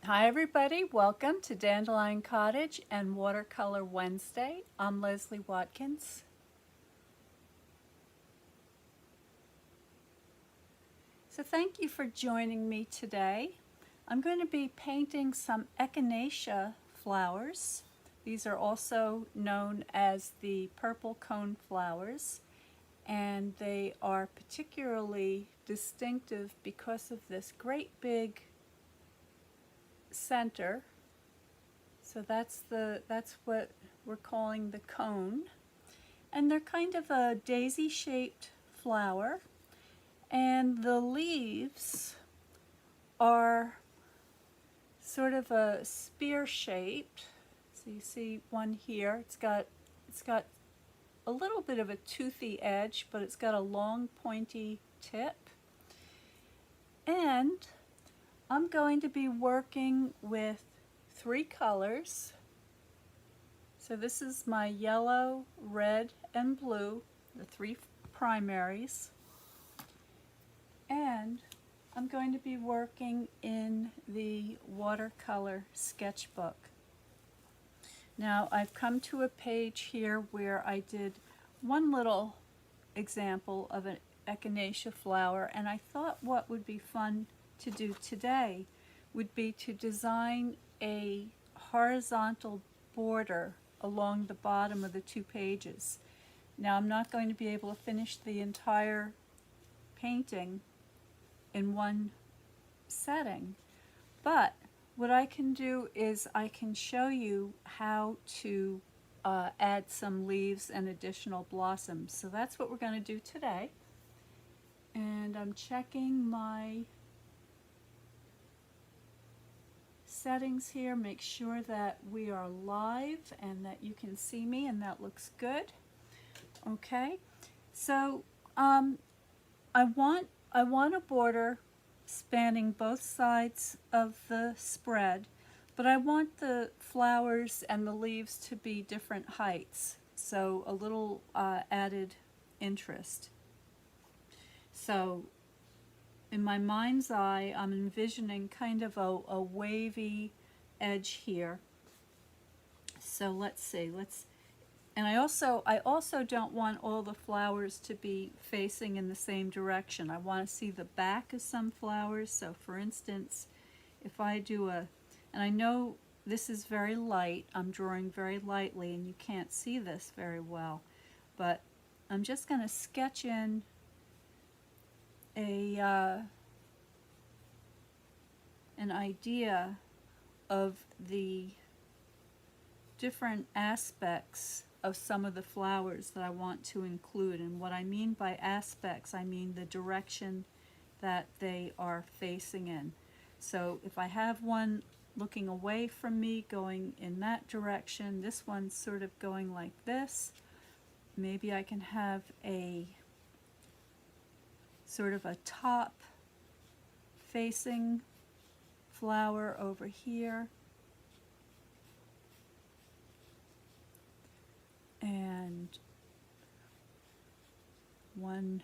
Hi everybody, welcome to Dandelion Cottage and Watercolor Wednesday. I'm Leslie Watkins. So thank you for joining me today. I'm going to be painting some Echinacea flowers. These are also known as the purple cone flowers, and they are particularly distinctive because of this great big center. So that's what we're calling the cone. And they're kind of a daisy-shaped flower, and the leaves are sort of a spear-shaped. So you see one here. It's got a little bit of a toothy edge, but it's got a long pointy tip. And I'm going to be working with three colors. So this is my yellow, red, and blue, the three primaries. And I'm going to be working in the watercolor sketchbook. Now I've come to a page here where I did one little example of an echinacea flower, and I thought what would be fun to do today would be to design a horizontal border along the bottom of the two pages. Now I'm not going to be able to finish the entire painting in one setting, but what I can do is I can show you how to add some leaves and additional blossoms. So that's what we're going to do today. And I'm checking my settings here, make sure that we are live and that you can see me, and that looks good. Okay, so I want a border spanning both sides of the spread, but I want the flowers and the leaves to be different heights, so a little added interest. So in my mind's eye, I'm envisioning kind of a wavy edge here. So let's see, and I also don't want all the flowers to be facing in the same direction. I want to see the back of some flowers. So for instance, if I do and I know this is very light, I'm drawing very lightly and you can't see this very well, but I'm just going to sketch in an idea of the different aspects of some of the flowers that I want to include. And what I mean by aspects, I mean the direction that they are facing in. So if I have one looking away from me going in that direction, this one's sort of going like this, maybe I can have a sort of a top facing flower over here, and one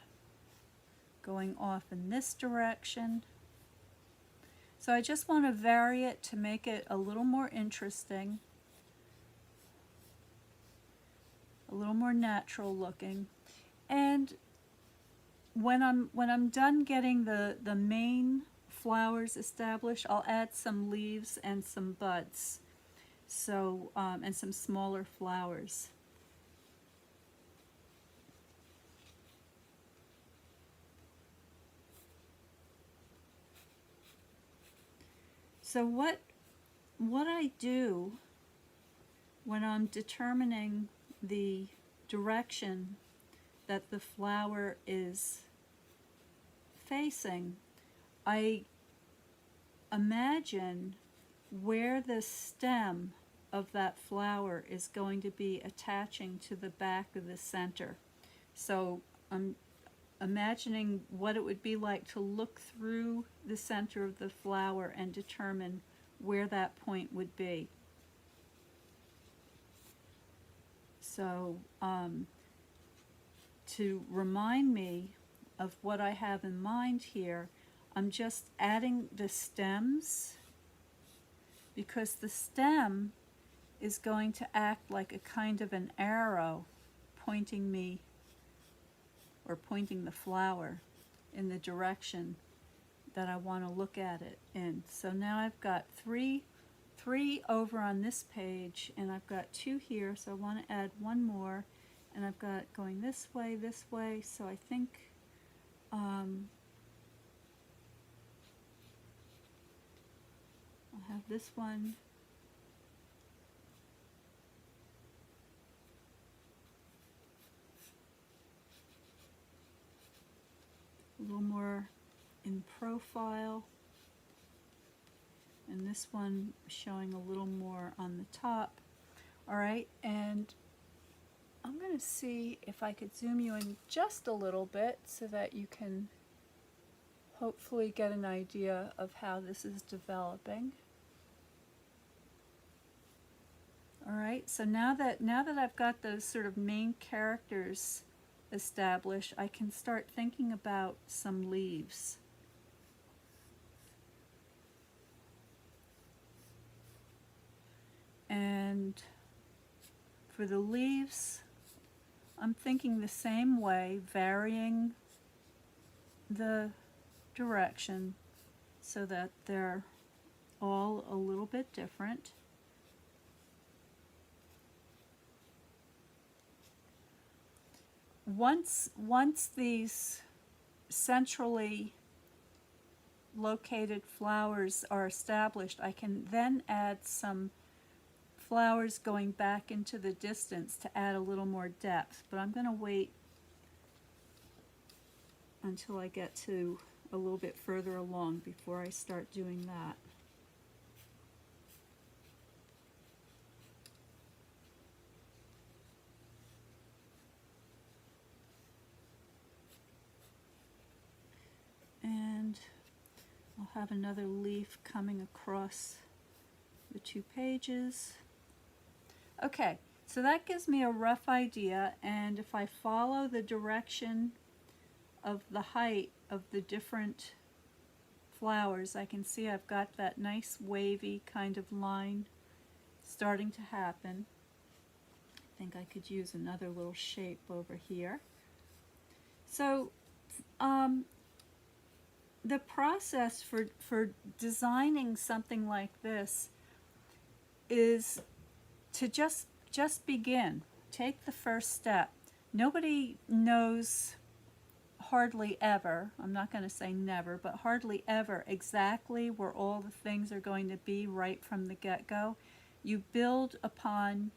going off in this direction. So I just want to vary it to make it a little more interesting, a little more natural looking. And when I'm done getting the main flowers established, I'll add some leaves and some buds, so and some smaller flowers. So what I do when I'm determining the direction that the flower is facing, I imagine where the stem of that flower is going to be attaching to the back of the center. So I'm imagining what it would be like to look through the center of the flower and determine where that point would be. So to remind me of what I have in mind here, I'm just adding the stems because the stem is going to act like a kind of an arrow pointing me, or pointing the flower in the direction that I want to look at it in. So now I've got three over on this page, and I've got 2 here, so I want to add 1 more, and I've got going this way, so I think I'll have this one a little more in profile, and this one showing a little more on the top. All right, and I'm going to see if I could zoom you in just a little bit so that you can hopefully get an idea of how this is developing. All right, so now that I've got those sort of main characters established, I can start thinking about some leaves. And for the leaves, I'm thinking the same way, varying the direction so that they're all a little bit different. Once these centrally located flowers are established, I can then add some flowers going back into the distance to add a little more depth, but I'm going to wait until I get to a little bit further along before I start doing that. And I'll have another leaf coming across the 2 pages. Okay, so that gives me a rough idea, and if I follow the direction of the height of the different flowers, I can see I've got that nice wavy kind of line starting to happen. I think I could use another little shape over here. So the process for designing something like this is to just begin. Take the first step. Nobody knows hardly ever, I'm not going to say never, but hardly ever exactly where all the things are going to be right from the get-go. You build upon,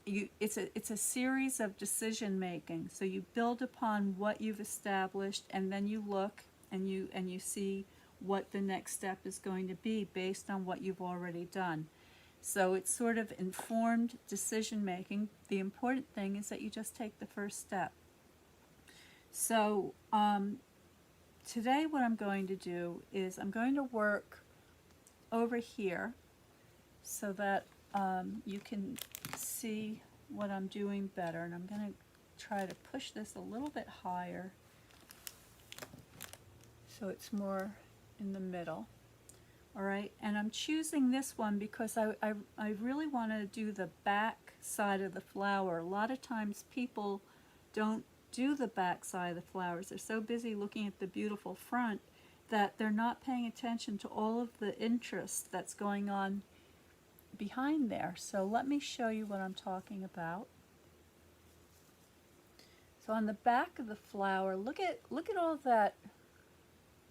it's a series of decision making. So you build upon what you've established, and then you look and you see what the next step is going to be based on what you've already done. So it's sort of informed decision making. The important thing is that you just take the first step. So today what I'm going to do is I'm going to work over here so that you can see what I'm doing better, and I'm going to try to push this a little bit higher so it's more in the middle. All right, and I'm choosing this one because I really want to do the back side of the flower. A lot of times people don't do the back side of the flowers. They're so busy looking at the beautiful front that they're not paying attention to all of the interest that's going on behind there. So let me show you what I'm talking about. So on the back of the flower, look at all that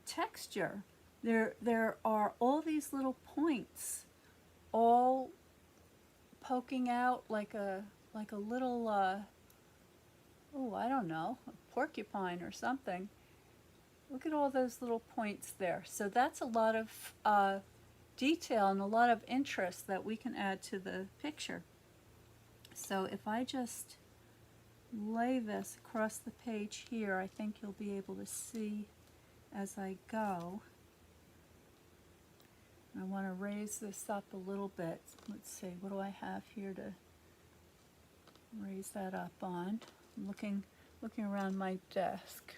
texture. There are all these little points all poking out like a little oh, I don't know, a porcupine or something. Look at all those little points there. So that's a lot of detail and a lot of interest that we can add to the picture. So if I just lay this across the page here, I think you'll be able to see as I go. I want to raise this up a little bit. Let's see, what do I have here to raise that up on? I'm looking around my desk.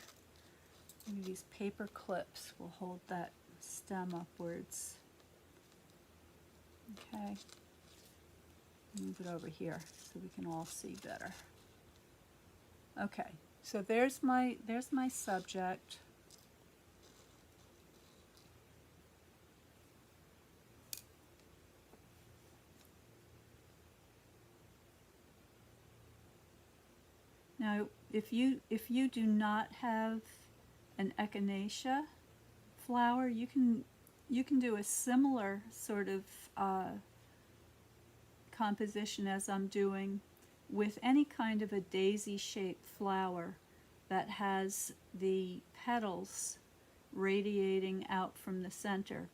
Maybe these paper clips will hold that stem upwards. Okay, move it over here so we can all see better. Okay, so there's my subject. Now, if you do not have an Echinacea flower, you can do a similar sort of composition as I'm doing with any kind of a daisy-shaped flower that has the petals radiating out from the center.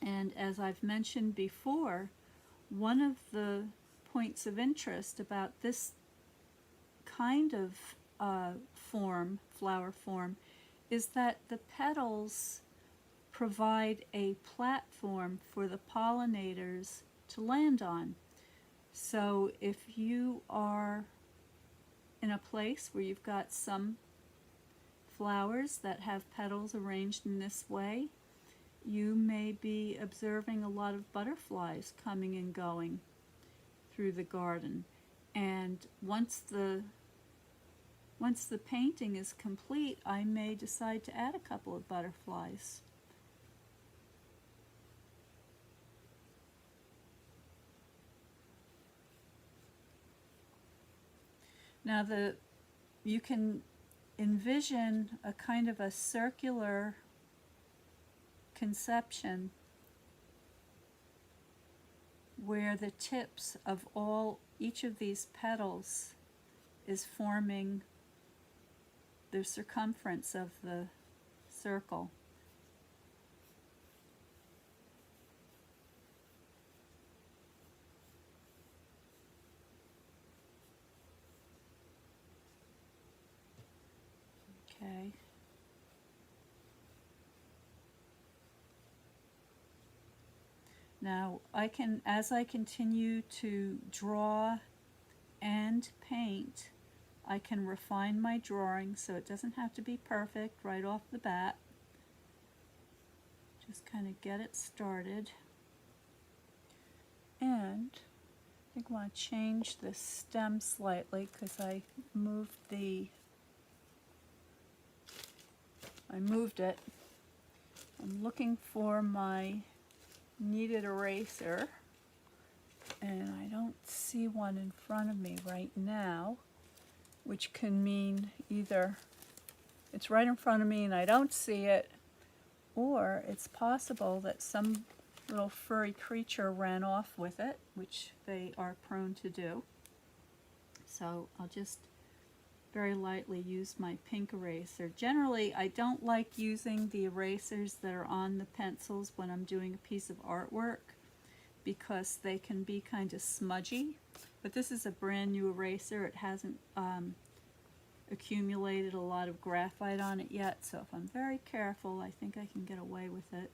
And as I've mentioned before, one of the points of interest about this kind of flower form, is that the petals provide a platform for the pollinators to land on. So if you are in a place where you've got some flowers that have petals arranged in this way, you may be observing a lot of butterflies coming and going through the garden. And once the painting is complete, I may decide to add a couple of butterflies. Now you can envision a kind of a circular conception where the tips of each of these petals is forming the circumference of the circle. Okay. Now as I continue to draw and paint, I can refine my drawing so it doesn't have to be perfect right off the bat. Just kind of get it started. And I think I want to change the stem slightly because I moved it. I'm looking for my kneaded eraser, and I don't see one in front of me right now, which can mean either it's right in front of me and I don't see it, or it's possible that some little furry creature ran off with it, which they are prone to do. So I'll just very lightly use my pink eraser. Generally, I don't like using the erasers that are on the pencils when I'm doing a piece of artwork because they can be kind of smudgy. But this is a brand new eraser. It hasn't accumulated a lot of graphite on it yet, so if I'm very careful, I think I can get away with it.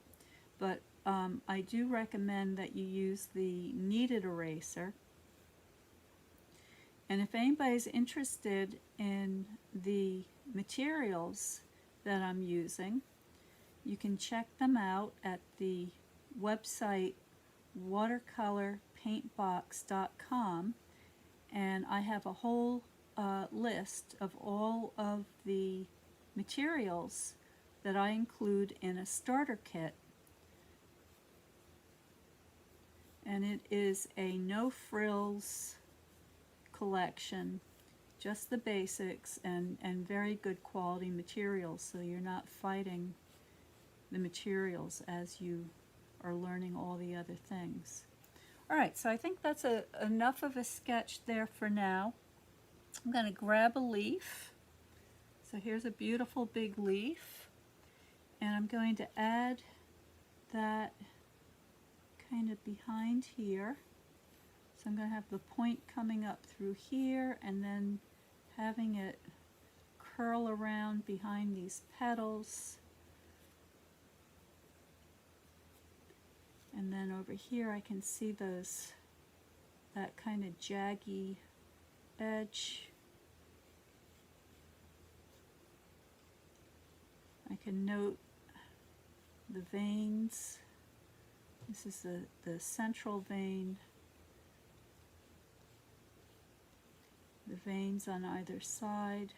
But I do recommend that you use the kneaded eraser. And if anybody's interested in the materials that I'm using, you can check them out at the website watercolorpaintbox.com, and I have a whole list of all of the materials that I include in a starter kit. And it is a no-frills collection, just the basics and very good quality materials, so you're not fighting the materials as you are learning all the other things. Alright, so I think that's enough of a sketch there for now. I'm going to grab a leaf. So here's a beautiful big leaf, and I'm going to add that kind of behind here. So I'm going to have the point coming up through here and then having it curl around behind these petals. And then over here I can see that kind of jaggy edge. I can note the veins. You This is the central vein. The veins on either side.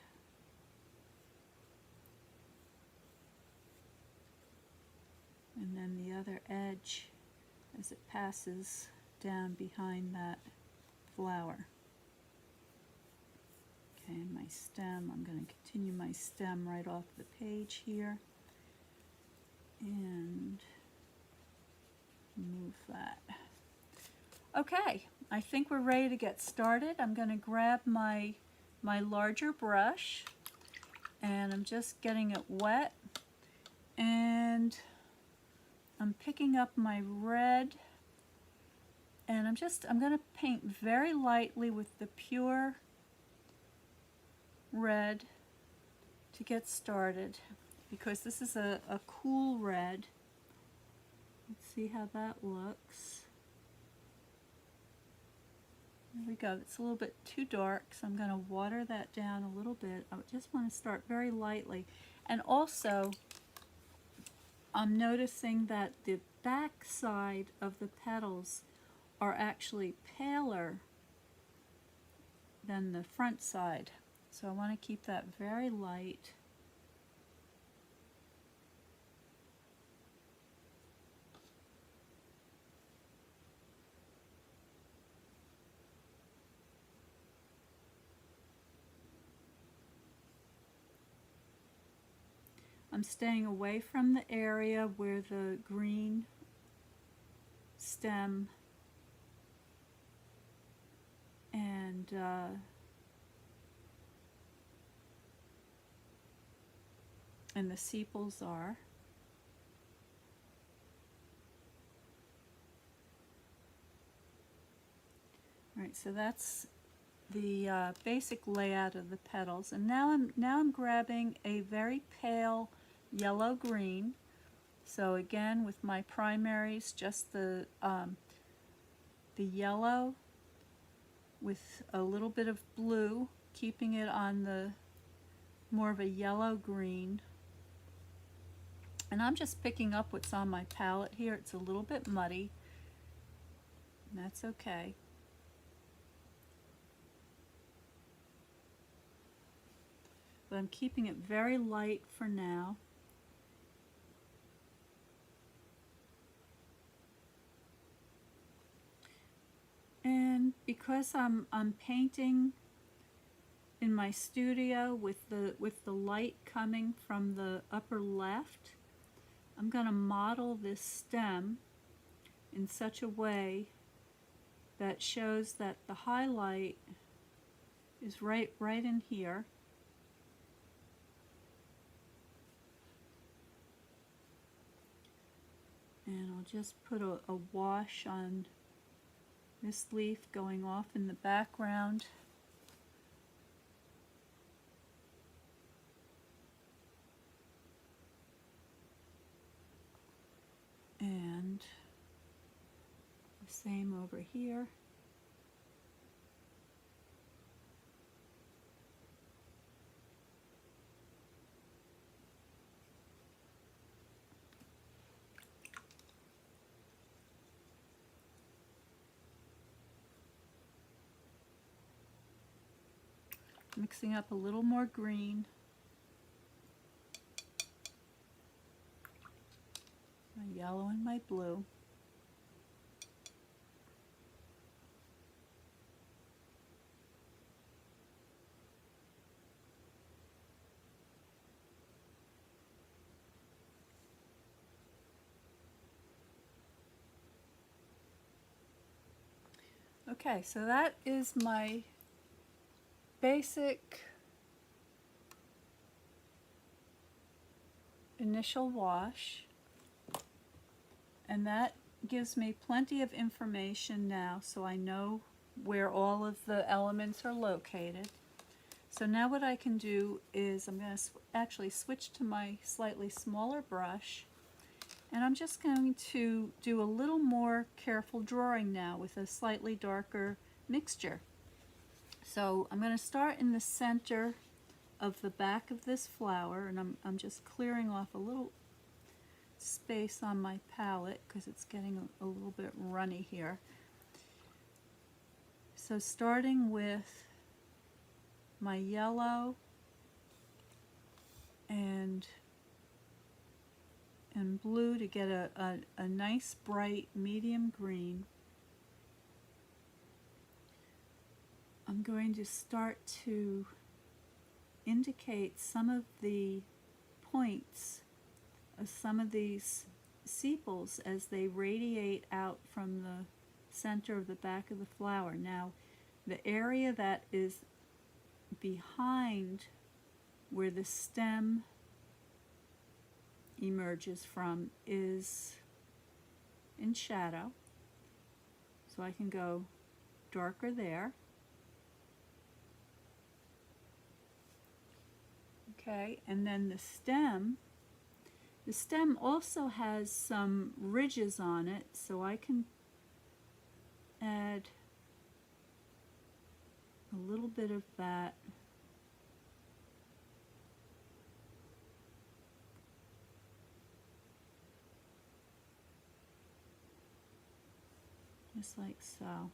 And then the other edge as it passes down behind that flower. Okay, and my stem, I'm going to continue my stem right off the page here and move that. Okay, I think we're ready to get started. I'm going to grab my larger brush and I'm just getting it wet, and I'm picking up my red, and I'm going to paint very lightly with the pure red to get started, because this is a cool red. Let's see how that looks. There we go. It's a little bit too dark, so I'm going to water that down a little bit. I just want to start very lightly. And also, I'm noticing that the back side of the petals are actually paler than the front side. So I want to keep that very light. I'm staying away from the area where the green stem and the sepals are. All right, so that's the basic layout of the petals, and now I'm grabbing a very pale yellow green. So again, with my primaries, just the yellow with a little bit of blue, keeping it on the more of a yellow green. And I'm just picking up what's on my palette here. It's a little bit muddy, and that's okay. But I'm keeping it very light for now. And because I'm painting in my studio with the light coming from the upper left, I'm going to model this stem in such a way that shows that the highlight is right in here. And I'll just put a wash on this leaf going off in the background. And the same over here. Mixing up a little more green. My yellow and my blue. Okay, so that is my basic initial wash, and that gives me plenty of information now, so I know where all of the elements are located. So now what I can do is I'm going to actually switch to my slightly smaller brush, and I'm just going to do a little more careful drawing now with a slightly darker mixture. So I'm going to start in the center of the back of this flower, and I'm just clearing off a little space on my palette because it's getting a little bit runny here. So starting with my yellow and blue to get a nice bright medium green, I'm going to start to indicate some of the points of some of these sepals as they radiate out from the center of the back of the flower. Now, the area that is behind where the stem emerges from is in shadow, so I can go darker there. Okay, and then the stem also has some ridges on it, so I can add a little bit of that just like so.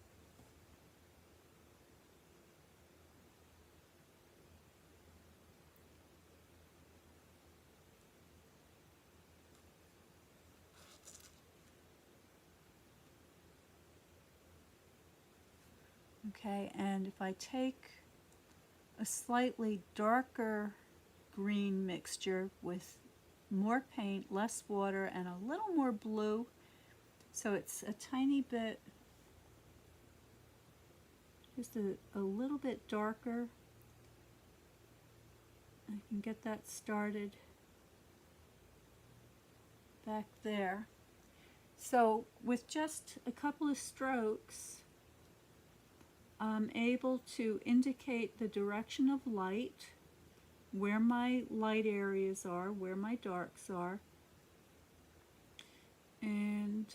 Okay, and if I take a slightly darker green mixture with more paint, less water, and a little more blue, so it's a tiny bit, just a little bit darker, I can get that started back there. So with just a couple of strokes, I'm able to indicate the direction of light, where my light areas are, where my darks are, and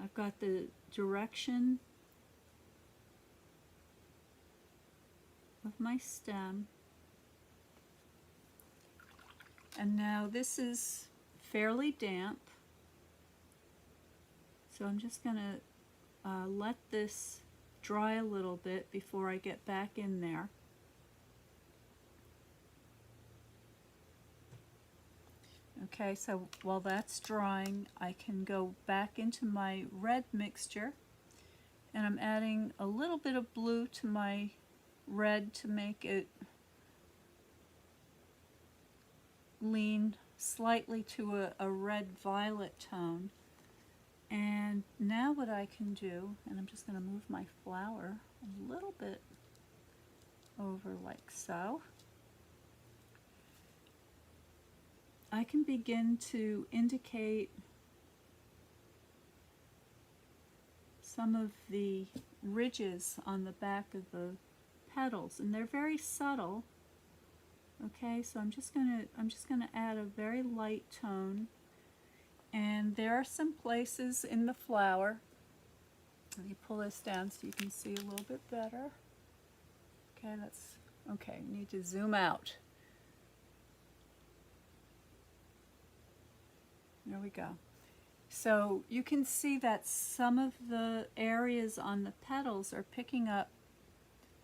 I've got the direction of my stem. And now this is fairly damp, so I'm just going to let this dry a little bit before I get back in there. Okay, so while that's drying, I can go back into my red mixture, and I'm adding a little bit of blue to my red to make it lean slightly to a red-violet tone. And now what I can do, and I'm just going to move my flower a little bit over like so, I can begin to indicate some of the ridges on the back of the petals, and they're very subtle. Okay, so I'm just gonna add a very light tone, and there are some places in the flower. Let me pull this down so you can see a little bit better. Okay, that's okay. Need to zoom out. There we go. So you can see that some of the areas on the petals are picking up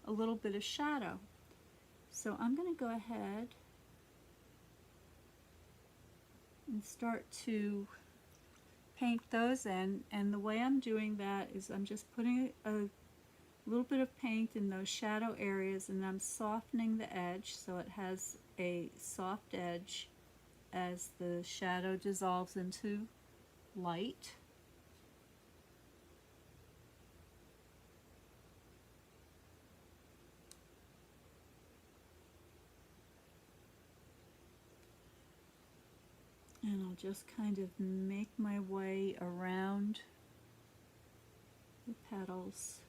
a little bit of shadow. So I'm going to go ahead and start to paint those in, and the way I'm doing that is I'm just putting a little bit of paint in those shadow areas, and I'm softening the edge so it has a soft edge as the shadow dissolves into light. And I'll just kind of make my way around the petals.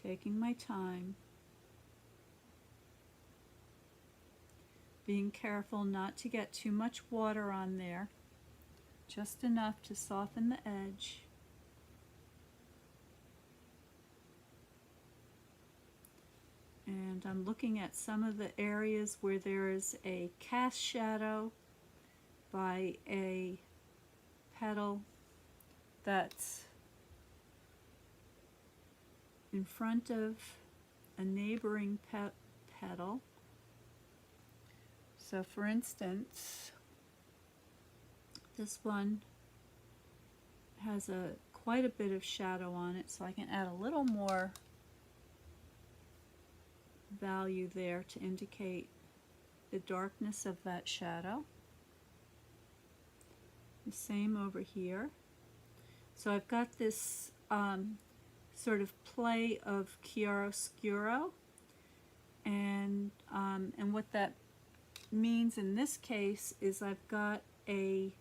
Taking my time, being careful not to get too much water on there, just enough to soften the edge. And I'm looking at some of the areas where there is a cast shadow by a petal that's in front of a neighboring petal. So for instance, this one has quite a bit of shadow on it, so I can add a little more value there to indicate the darkness of that shadow. The same over here. So I've got this sort of play of chiaroscuro, and what that means in this case is I've got a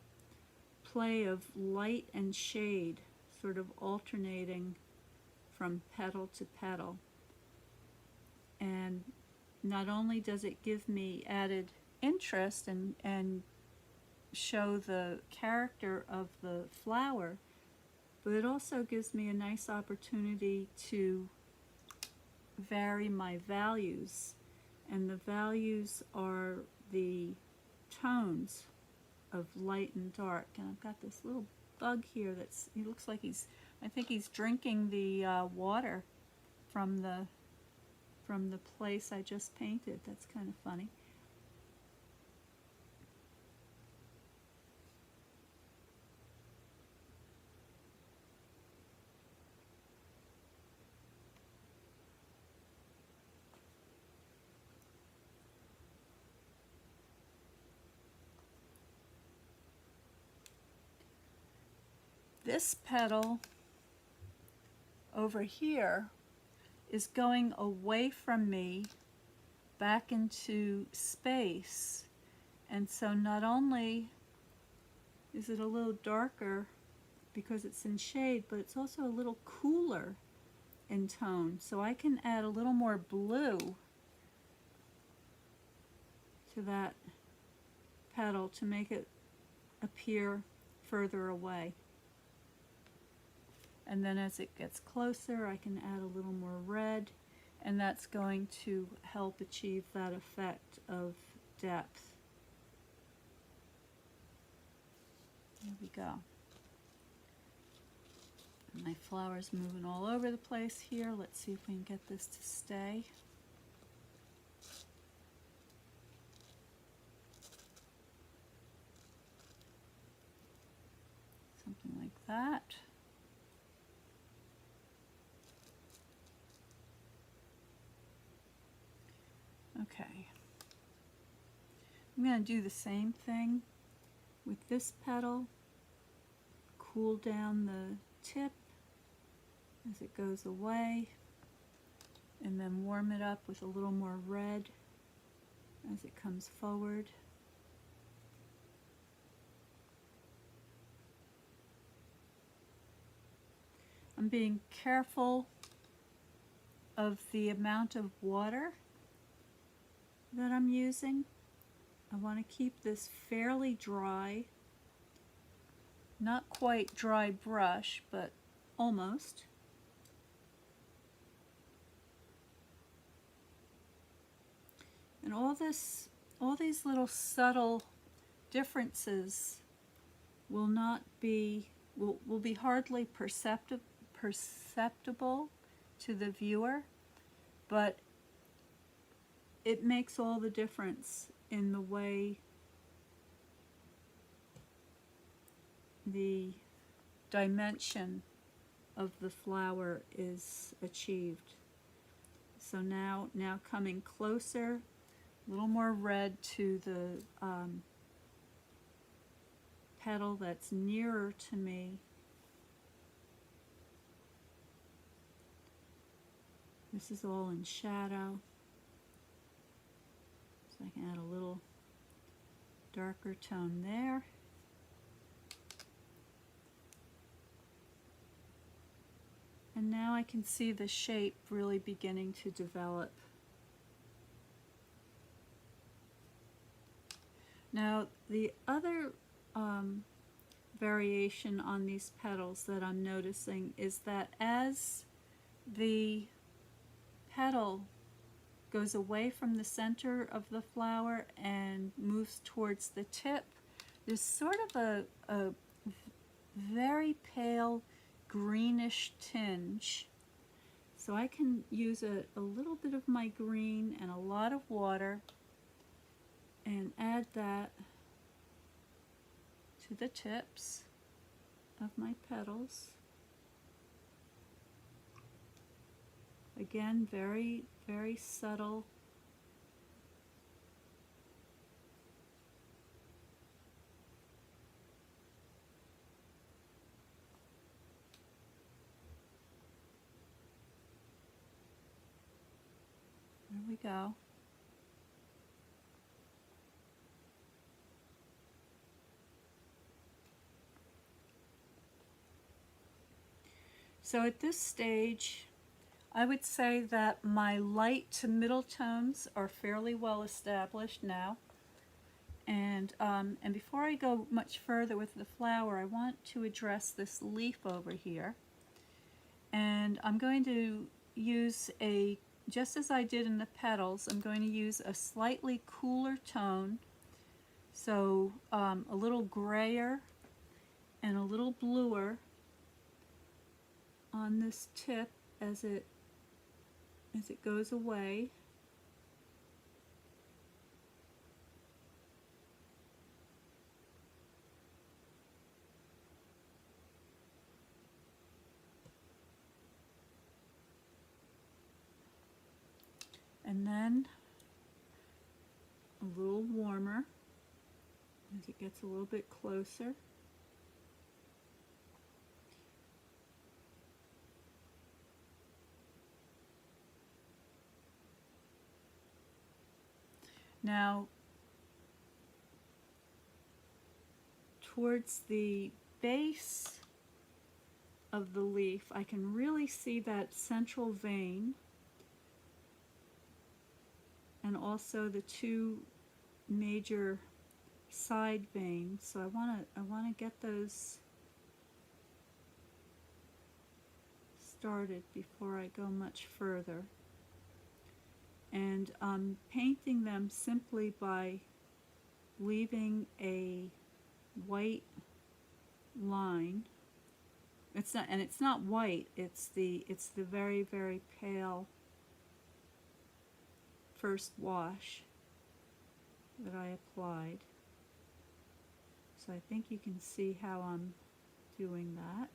play of light and shade sort of alternating from petal to petal. And not only does it give me added interest and show the character of the flower, but it also gives me a nice opportunity to vary my values. And the values are the tones of light and dark. And I've got this little bug here he looks like I think he's drinking the water from the place I just painted. That's kind of funny. This petal over here is going away from me back into space, and so not only is it a little darker because it's in shade, but it's also a little cooler in tone, so I can add a little more blue to that petal to make it appear further away. And then as it gets closer, I can add a little more red, and that's going to help achieve that effect of depth. There we go. My flower's moving all over the place here. Let's see if we can get this to stay. Something like that. Okay, I'm going to do the same thing with this petal, cool down the tip as it goes away, and then warm it up with a little more red as it comes forward. I'm being careful of the amount of water that I'm using. I want to keep this fairly dry, not quite dry brush, but almost. And all these little subtle differences will be hardly perceptible to the viewer, but it makes all the difference in the way the dimension of the flower is achieved. So now coming closer, a little more red to the petal that's nearer to me. This is all in shadow. So I can add a little darker tone there. And now I can see the shape really beginning to develop. Now the other variation on these petals that I'm noticing is that as the petal goes away from the center of the flower and moves towards the tip, there's sort of a very pale greenish tinge. So I can use a little bit of my green and a lot of water and add that to the tips of my petals. Again, very, very subtle. There we go. So at this stage, I would say that my light to middle tones are fairly well established now. And before I go much further with the flower, I want to address this leaf over here. And I'm going to use just as I did in the petals, I'm going to use a slightly cooler tone. So a little grayer and a little bluer on this tip as it goes away. And then a little warmer as it gets a little bit closer. Now, towards the base of the leaf, I can really see that central vein and also the two major side veins. So I want to get those started before I go much further. And I'm painting them simply by leaving a white line. It's not white, it's the very, very pale first wash that I applied. So I think you can see how I'm doing that.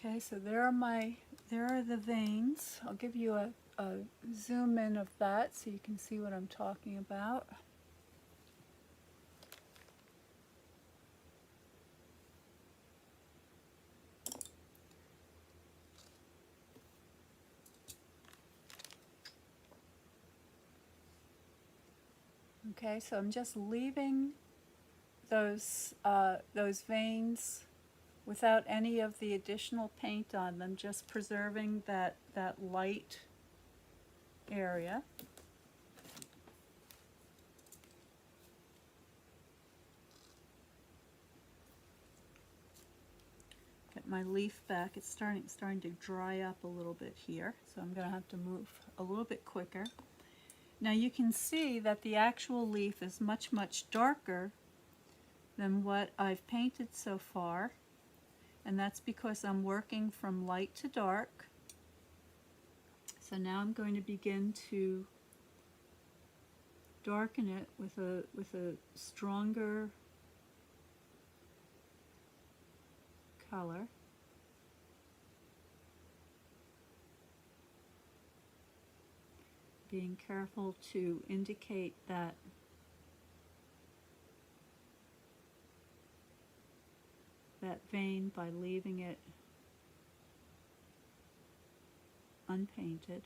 Okay, so there are the veins. I'll give you a zoom in of that so you can see what I'm talking about. Okay, so I'm just leaving those veins without any of the additional paint on them, just preserving that light area. Get my leaf back. It's starting to dry up a little bit here, so I'm going to have to move a little bit quicker. Now you can see that the actual leaf is much, much darker than what I've painted so far, and that's because I'm working from light to dark. So now I'm going to begin to darken it with a stronger color. Being careful to indicate that that vein by leaving it unpainted.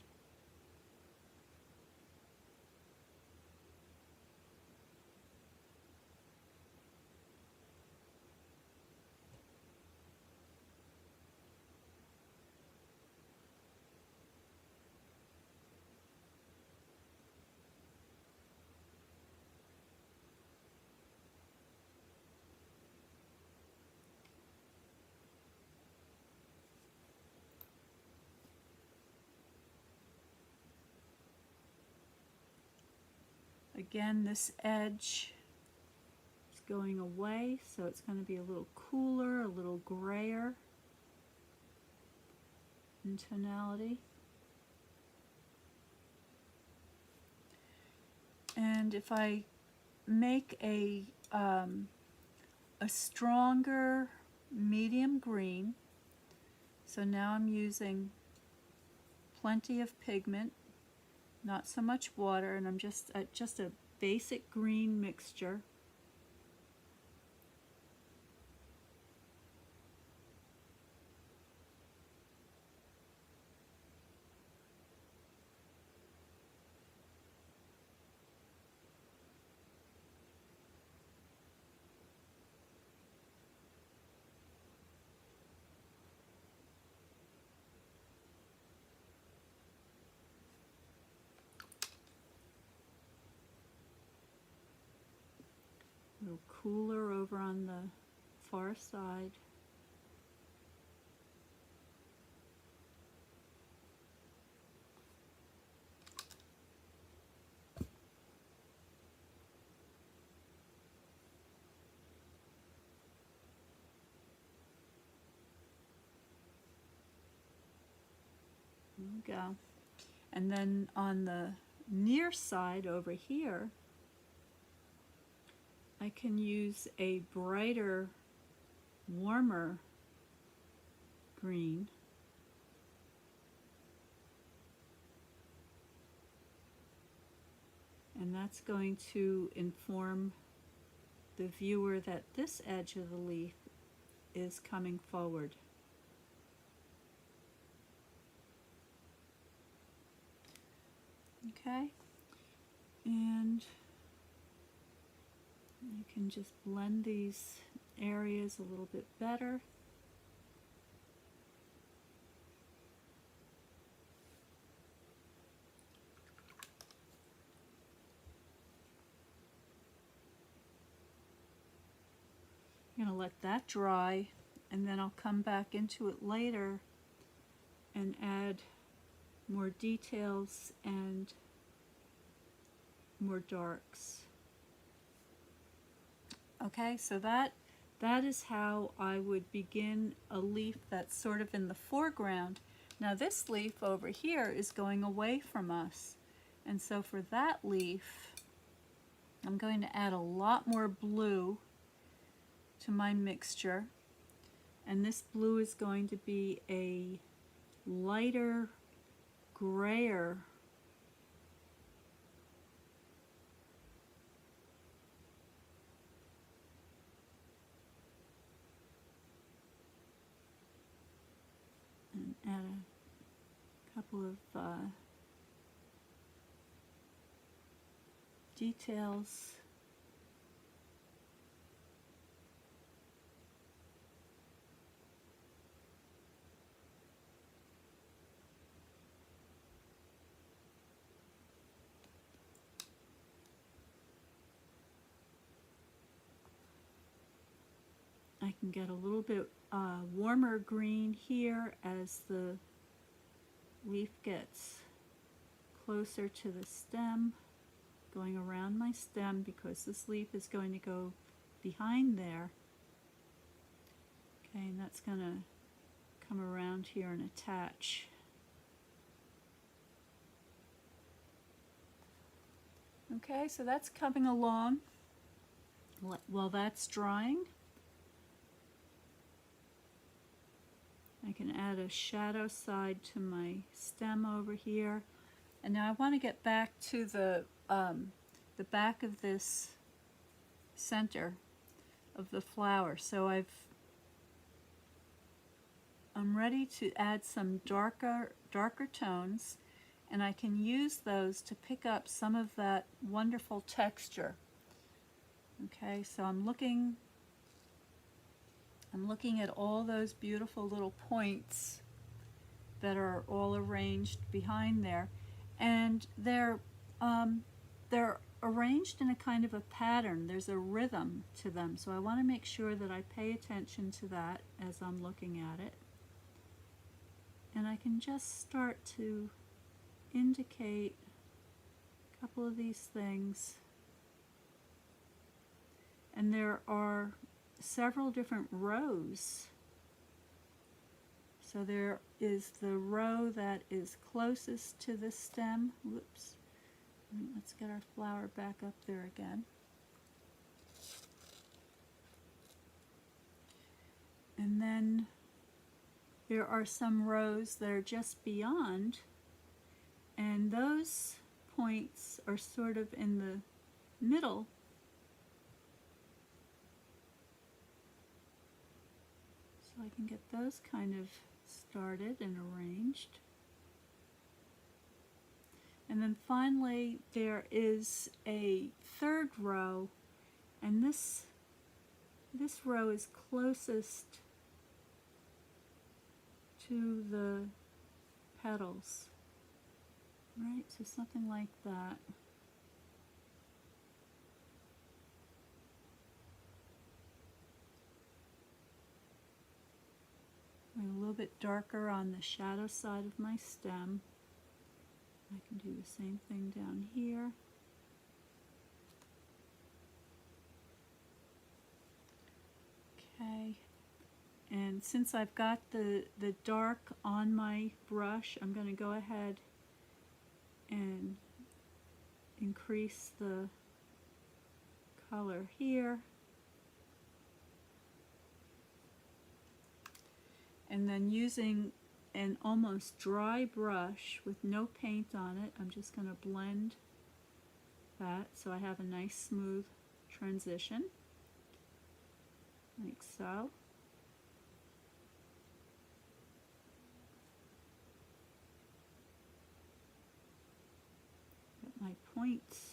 Again, this edge is going away, so it's going to be a little cooler, a little grayer in tonality. And if I make a stronger medium green, so now I'm using plenty of pigment, not so much water, and I'm just a basic green mixture. A little cooler over on the far side. There we go. And then on the near side over here, I can use a brighter, warmer green. And that's going to inform the viewer that this edge of the leaf is coming forward. Okay, and you can just blend these areas a little bit better. I'm going to let that dry, and then I'll come back into it later and add more details and more darks. Okay, so that is how I would begin a leaf that's sort of in the foreground. Now this leaf over here is going away from us, and so for that leaf I'm going to add a lot more blue to my mixture, and this blue is going to be a lighter grayer and add a couple of details. I can get a little bit warmer green here as the leaf gets closer to the stem, going around my stem because this leaf is going to go behind there. Okay, and that's going to come around here and attach. Okay, so that's coming along. While that's drying, I can add a shadow side to my stem over here. And now I want to get back to the back of this center of the flower. So I've ready to add some darker tones, and I can use those to pick up some of that wonderful texture. Okay, so I'm looking at all those beautiful little points that are all arranged behind there, and they're arranged in a kind of a pattern. There's a rhythm to them, so I want to make sure that I pay attention to that as I'm looking at it. And I can just start to indicate a couple of these things. And there are several different rows. So there is the row that is closest to the stem. Whoops. Let's get our flower back up there again. And then there are some rows that are just beyond, and those points are sort of in the middle. So I can get those kind of started and arranged. And then finally there is a third row, and this row is closest to the petals. Right, so something like that. I'm a little bit darker on the shadow side of my stem. I can do the same thing down here. Okay, and since I've got the dark on my brush, I'm going to go ahead and increase the color here. And then using an almost dry brush with no paint on it, I'm just going to blend that so I have a nice smooth transition, like so. Get my points.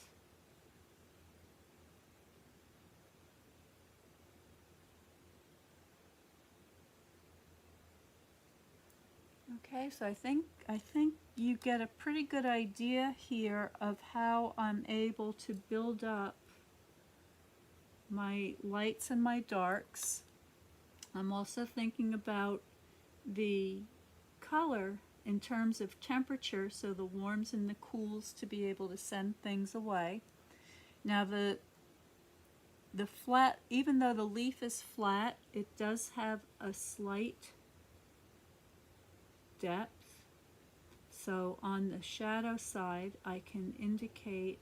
Okay, so I think you get a pretty good idea here of how I'm able to build up my lights and my darks. I'm also thinking about the color in terms of temperature, so the warms and the cools to be able to send things away. Now the flat, even though the leaf is flat, it does have a slight depth. So on the shadow side, I can indicate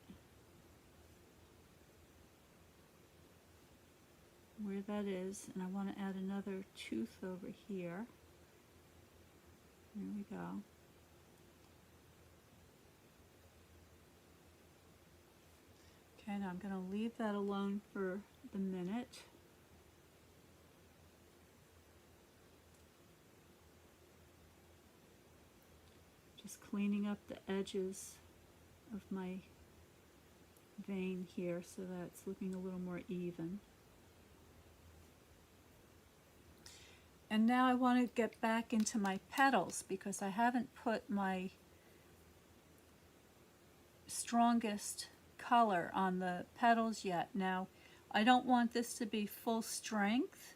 where that is, and I want to add another tooth over here. There we go. Okay, now I'm going to leave that alone for the minute. Just cleaning up the edges of my vein here so that it's looking a little more even. And now I want to get back into my petals because I haven't put my strongest color on the petals yet. Now, I don't want this to be full strength,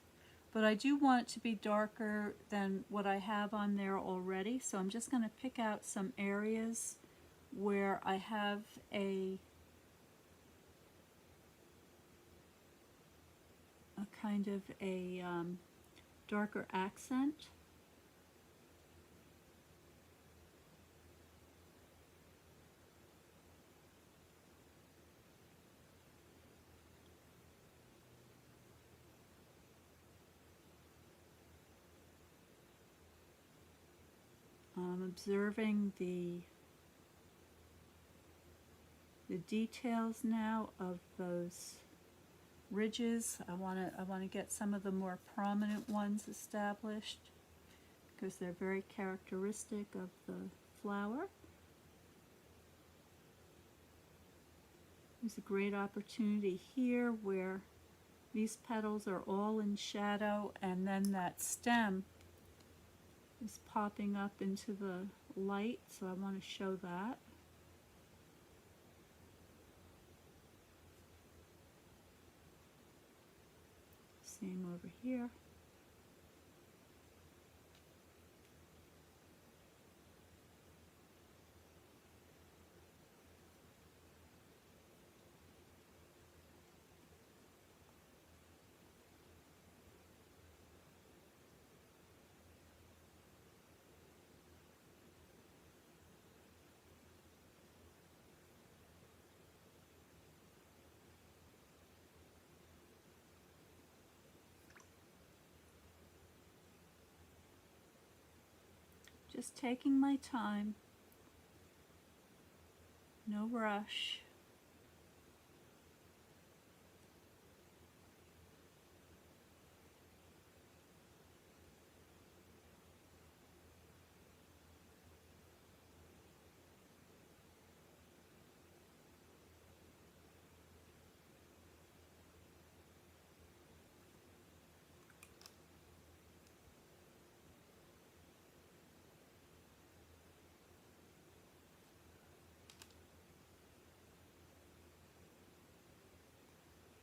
but I do want it to be darker than what I have on there already. So I'm just going to pick out some areas where I have a kind of a darker accent. I'm observing the details now of those ridges. I want to get some of the more prominent ones established. because they're very characteristic of the flower. There's a great opportunity here where these petals are all in shadow and then that stem is popping up into the light, so I want to show that. Same over here. Just taking my time, no rush.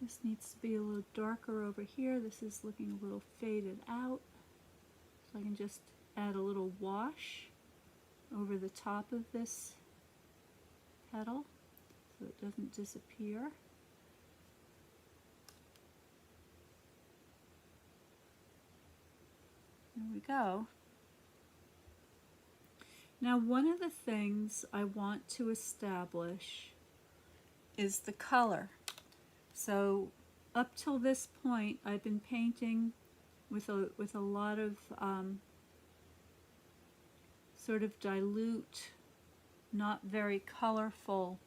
This needs to be a little darker over here. This is looking a little faded out. So I can just add a little wash over the top of this petal so it doesn't disappear. There we go. Now, one of the things I want to establish is the color. So up till this point, I've been painting with a lot of sort of dilute, not very colorful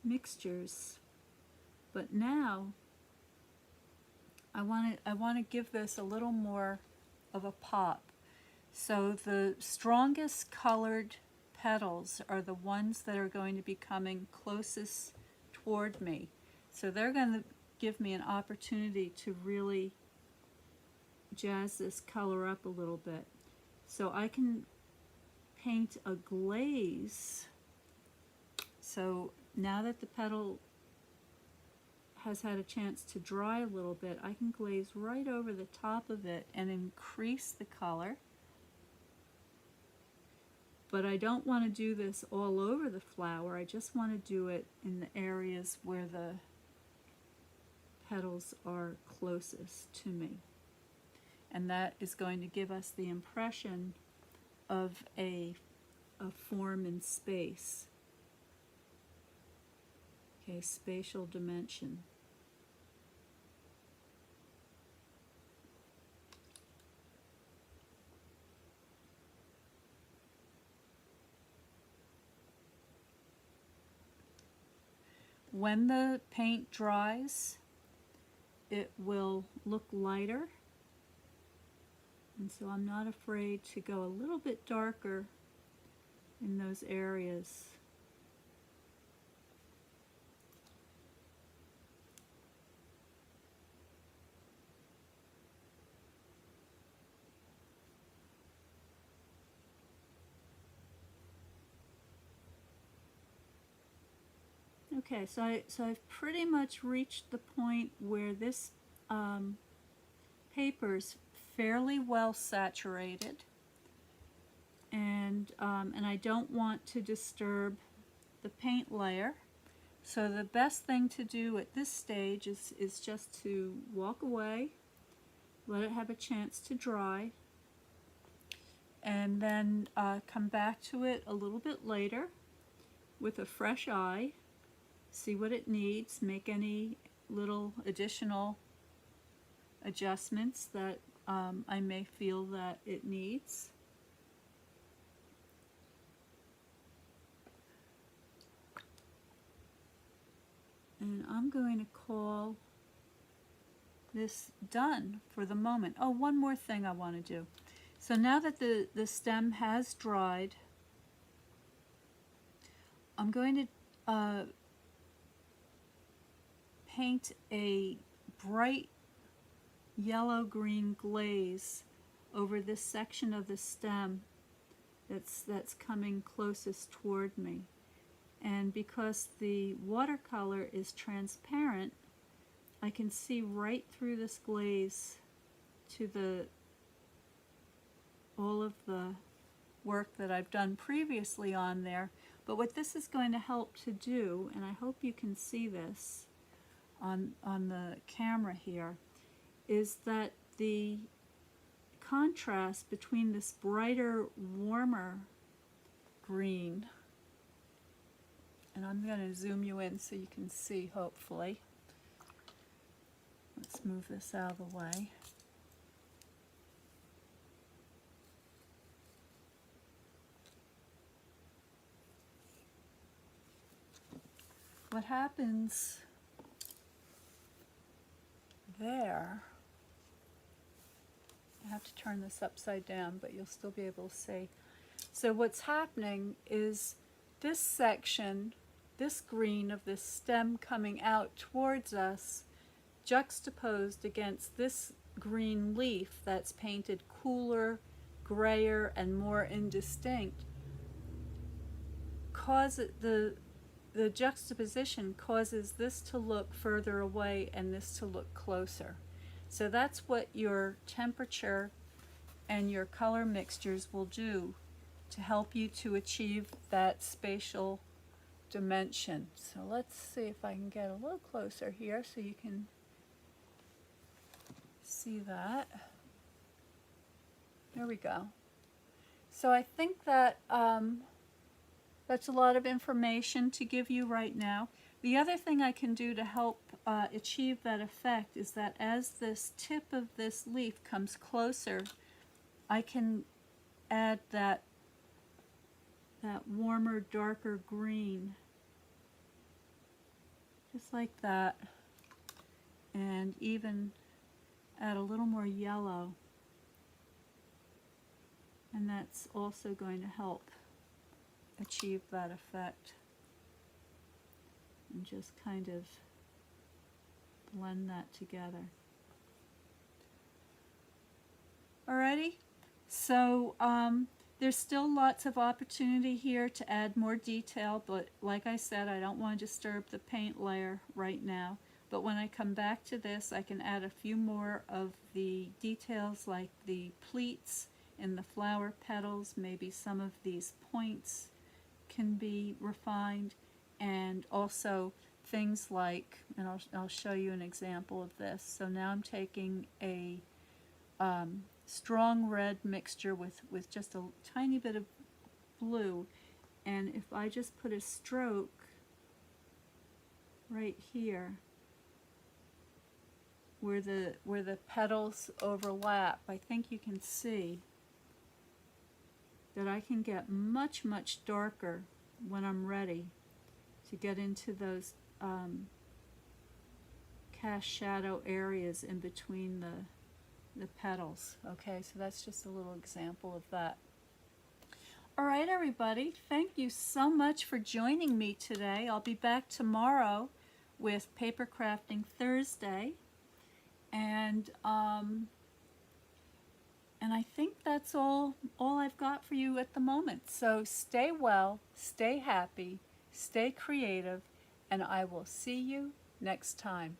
mixtures. But now I want to give this a little more of a pop. So the strongest colored petals are the ones that are going to be coming closest toward me. So they're going to give me an opportunity to really jazz this color up a little bit. So I can paint a glaze. So now that the petal has had a chance to dry a little bit, I can glaze right over the top of it and increase the color. But I don't want to do this all over the flower. I just want to do it in the areas where the petals are closest to me. And that is going to give us the impression of a form in space. Okay, spatial dimension. When the paint dries, it will look lighter, and so I'm not afraid to go a little bit darker in those areas. Okay, so I've pretty much reached the point where this paper's fairly well saturated, and I don't want to disturb the paint layer. So the best thing to do at this stage is just to walk away, let it have a chance to dry, and then come back to it a little bit later with a fresh eye, see what it needs, make any little additional adjustments that I may feel that it needs. And I'm going to call this done for the moment. Oh, one more thing I want to do. So now that the stem has dried, I'm going to paint a bright yellow-green glaze over this section of the stem that's coming closest toward me. And because the watercolor is transparent, I can see right through this glaze to all of the work that I've done previously on there. But what this is going to help to do, and I hope you can see this on the camera here, is that the contrast between this brighter, warmer green, and I'm going to zoom you in so you can see, hopefully. Let's move this out of the way. What happens there, I have to turn this upside down, but you'll still be able to see. So what's happening is this section, this green of this stem coming out towards us, juxtaposed against this green leaf that's painted cooler, grayer, and more indistinct, the juxtaposition causes this to look further away and this to look closer. So that's what your temperature and your color mixtures will do to help you to achieve that spatial dimension. So let's see if I can get a little closer here so you can see that. There we go. So I think that that's a lot of information to give you right now. The other thing I can do to help achieve that effect is that as this tip of this leaf comes closer, I can add that warmer, darker green, just like that, and even add a little more yellow, and that's also going to help achieve that effect. And just kind of blend that together. Alrighty, so there's still lots of opportunity here to add more detail, but like I said, I don't want to disturb the paint layer right now. But when I come back to this, I can add a few more of the details, like the pleats in the flower petals. Maybe some of these points can be refined, and also things like, and I'll show you an example of this. So now I'm taking a strong red mixture with just a tiny bit of blue, and if I just put a stroke right here where the petals overlap, I think you can see that I can get much, much darker when I'm ready to get into those cast shadow areas in between the petals. Okay, so that's just a little example of that. All right, everybody, thank you so much for joining me today. I'll be back tomorrow with Paper Crafting Thursday, and I think that's all I've got for you at the moment. So stay well, stay happy, stay creative, and I will see you next time.